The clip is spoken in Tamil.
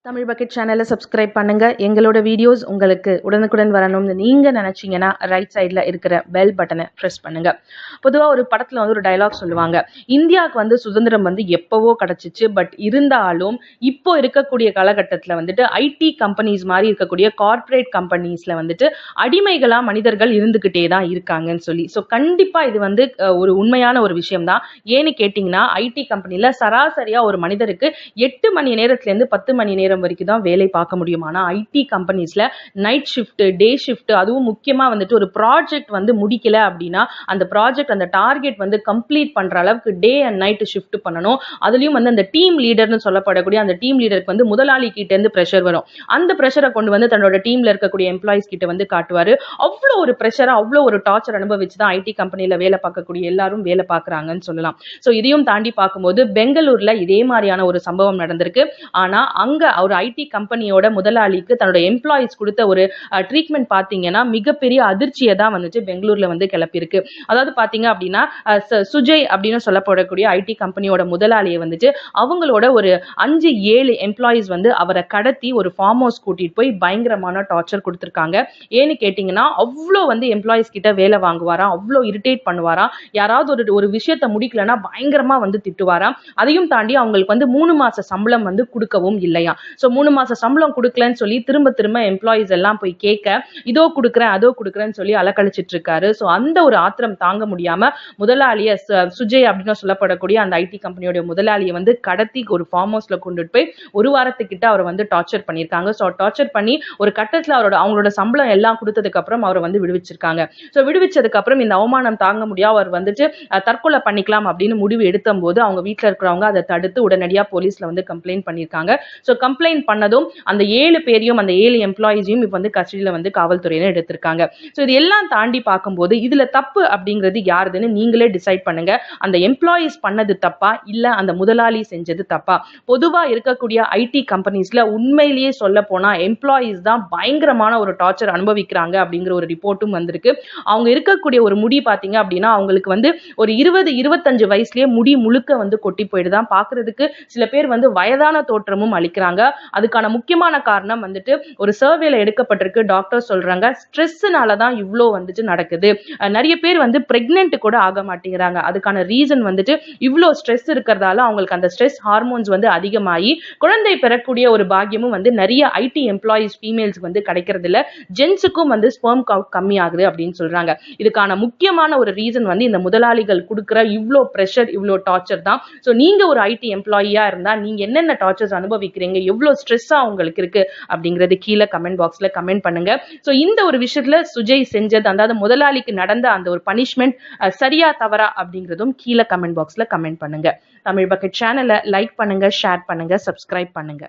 தமிழ் பக்கெட் சேனலை சப்ஸ்கிரைப் பண்ணுங்க. எங்களோட வீடியோஸ் உங்களுக்கு உடனுக்குடன் வரணும்னு நீங்க நினைச்சீங்கன்னா ரைட் சைடில் இருக்கிற பெல் பட்டனை ப்ரெஸ் பண்ணுங்க. பொதுவாக ஒரு படத்தில் ஒரு டைலாக் சொல்லுவாங்க, இந்தியாவுக்கு சுதந்திரம் எப்பவோ கிடச்சிச்சு, பட் இருந்தாலும் இப்போ இருக்கக்கூடிய காலகட்டத்தில் ஐடி கம்பெனிஸ் மாதிரி இருக்கக்கூடிய கார்ப்பரேட் கம்பெனிஸில் அடிமைகளாக மனிதர்கள் இருந்துக்கிட்டே தான் இருக்காங்கன்னு சொல்லி. ஸோ கண்டிப்பாக இது ஒரு உண்மையான ஒரு விஷயம் தான். ஏன்னு கேட்டிங்கன்னா ஐடி கம்பெனியில் சராசரியாக ஒரு மனிதருக்கு 8 மணி நேரத்துலேருந்து 10 மணி நேரம் வரைக்கும் தான் வேலை பார்க்க முடியும். ஆனா ஐடி கம்பெனிஸ்ல நைட் ஷிஃப்ட், டே ஷிஃப்ட், அதுவும் முக்கியமா ஒரு ப்ராஜெக்ட் முடிக்கல அப்படின்னா அந்த ப்ராஜெக்ட், அந்த டார்கெட் கம்ப்ளீட் பண்ற அளவுக்கு டே அண்ட் நைட் ஷிஃப்ட் பண்ணணும். அதுலயும் அந்த டீம் லீடர்னு சொல்லப்படக்கூடிய அந்த டீம் லீடருக்கு முதலாளி கிட்ட இருந்து பிரஷர் வரும். அந்த பிரஷரை கொண்டு தன்னோட டீம்ல இருக்கக்கூடிய எம்ப்ளாயிஸ் கிட்ட காட்டுவாரு. அவ்வளோ ஒரு பிரஷரா, அவ்வளோ ஒரு டார்ச்சர் அனுபவிச்சு தான் ஐடி கம்பெனில வேலை பார்க்கக்கூடிய எல்லாரும் வேலை பார்க்கறாங்கன்னு சொல்லலாம். ஸோ இதையும் தாண்டி பார்க்கும்போது பெங்களூர்ல இதே மாதிரியான ஒரு சம்பவம் நடந்திருக்கு. ஆனா அங்க ஒரு ஐடி கம்பெனியோட முதலாளிக்கு தன்னோட எம்ப்ளாயிஸ் கொடுத்த ஒரு ட்ரீட்மெண்ட் பாத்தீங்கன்னா மிகப்பெரிய அதிர்ச்சியை தான் பெங்களூர்ல கிளப்பியிருக்கு. அதாவது பாத்தீங்க அப்படின்னா சுஜய் அப்படின்னு சொல்லப்படக்கூடிய ஐடி கம்பெனியோட முதலாளியை அவங்களோட ஒரு 5-7 எம்ப்ளாயிஸ் அவரை கடத்தி ஒரு ஃபார்ம் ஹவுஸ் கூட்டிட்டு போய் பயங்கரமான டார்ச்சர் கொடுத்திருக்காங்க. ஏன்னு கேட்டீங்கன்னா அவ்வளோ எம்ப்ளாயிஸ் கிட்ட வேலை வாங்குவாராம், அவ்வளோ இரிட்டேட் பண்ணுவாராம். யாராவது ஒரு விஷயத்த முடிக்கலன்னா பயங்கரமா திட்டுவாராம். அதையும் தாண்டி அவங்களுக்கு 3 மாச சம்பளம் கொடுக்கவும் இல்லையா. ஸோ 3 மாசம் சம்பளம் கொடுக்கலன்னு சொல்லி திரும்ப எம்ப்ளாயிஸ் எல்லாம் போய் கேட்க, இதோ கொடுக்குறேன் அதோ கொடுக்குறேன்னு சொல்லி அலக்கழிச்சிட்டு இருக்காரு. ஸோ அந்த ஒரு ஆத்திரம் தாங்க முடியாம முதலாளிய சுஜய் அப்படின்னு சொல்லப்படக்கூடிய அந்த ஐடி கம்பெனியோட முதலாளியை கடத்தி ஒரு ஃபார்ம் ஹவுஸ்ல கொண்டுட்டு போய் ஒரு வாரத்துக்கிட்ட அவரை டார்ச்சர் பண்ணியிருக்காங்க. ஸோ டார்ச்சர் பண்ணி ஒரு கட்டத்தில் அவங்களோட சம்பளம் எல்லாம் கொடுத்ததுக்கு அப்புறம் அவரை விடுவிச்சிருக்காங்க. ஸோ விடுவிச்சதுக்கு அப்புறம் இந்த அவமானம் தாங்க முடியாது அவர் தற்கொலை பண்ணிக்கலாம் அப்படின்னு முடிவு எடுத்த போது அவங்க வீட்டில் இருக்கிறவங்க அதை தடுத்து உடனடியாக போலீஸ்ல கம்ப்ளைண்ட் பண்ணியிருக்காங்க. ஸோ கம்ப்ளைண்ட் பண்ணதும் அந்த 7 பேரையும், அந்த 7 எம்ப்ளாயிஸையும் இப்போ கஸ்டடியில் காவல்துறையினர் எடுத்திருக்காங்க. ஸோ இது எல்லாம் தாண்டி பார்க்கும்போது இதுல தப்பு அப்படிங்கிறது யாருதுன்னு நீங்களே டிசைட் பண்ணுங்க. அந்த எம்ப்ளாயிஸ் பண்ணது தப்பா இல்ல அந்த முதலாளி செஞ்சது தப்பா? பொதுவா இருக்கக்கூடிய ஐடி கம்பெனிஸ்ல உண்மையிலேயே சொல்ல போனா எம்ப்ளாயிஸ் தான் பயங்கரமான ஒரு டார்ச்சர் அனுபவிக்கிறாங்க அப்படிங்கிற ஒரு ரிப்போர்ட்டும் வந்திருக்கு. அவங்க இருக்கக்கூடிய ஒரு முடி பாத்தீங்க அப்படின்னா அவங்களுக்கு ஒரு 20-25 வயசுலயே முடி முழுக்க கொட்டி போயிடுதான். பாக்குறதுக்கு சில பேர் வயதான தோற்றமும் அளிக்கிறாங்க. அதுக்கான முக்கியமான காரணம் ஒரு சர்வேல எடுக்கப்பட்டிருக்கு. டாக்டர் சொல்றாங்க ஸ்ட்ரெஸ்னால தான் இவ்ளோ நடக்குது. நிறைய பேர் பிரெக்னென்ட் கூட ஆக மாட்டேங்கிறாங்க. அதுக்கான ரீசன் இவ்ளோ ஸ்ட்ரெஸ் இருக்கிறதால அவங்களுக்கு அந்த ஸ்ட்ரெஸ் ஹார்மோன்ஸ் அதிகமாகி குழந்தை பெறக்கூடிய ஒரு பாக்கியமும் நிறைய ஐடி எம்ப்ளாயிஸ் ஃபீமேல்ஸ்க்கு கிடைக்கிறது இல்ல. ஜென்ஸுக்கும் ஸ்பெர்ம் கவுண்ட் கம்மி ஆகுது அப்படின்னு சொல்றாங்க. இதுக்கான முக்கியமான ஒரு ரீசன் இந்த முதலாளிகள் கொடுக்கிற இவ்ளோ பிரஷர், இவ்ளோ டார்ச்சர் தான். ஸோ நீங்க ஒரு ஐடி எம்ப்ளாயியா இருந்தா நீங்க என்னென்ன டார்ச்சர்ஸ் அனுபவிக்கிறீங்க, எவ்வளவு ஸ்ட்ரெஸ்ஸா உங்களுக்கு இருக்கு அப்படிங்கறது கீழே கமெண்ட் பாக்ஸ்ல கமெண்ட் பண்ணுங்க. சோ இந்த ஒரு விஷயத்துல சுஜய் செஞ்சது, அதாவது முதலாளிக்கு நடந்த அந்த ஒரு பனிஷ்மெண்ட் சரியா தவறா அப்படிங்கறதும் கீழே கமெண்ட் பாக்ஸ்ல கமெண்ட் பண்ணுங்க. தமிழ் பக்கெட் சேனலை லைக் பண்ணுங்க, ஷேர் பண்ணுங்க, சப்ஸ்கிரைப் பண்ணுங்க.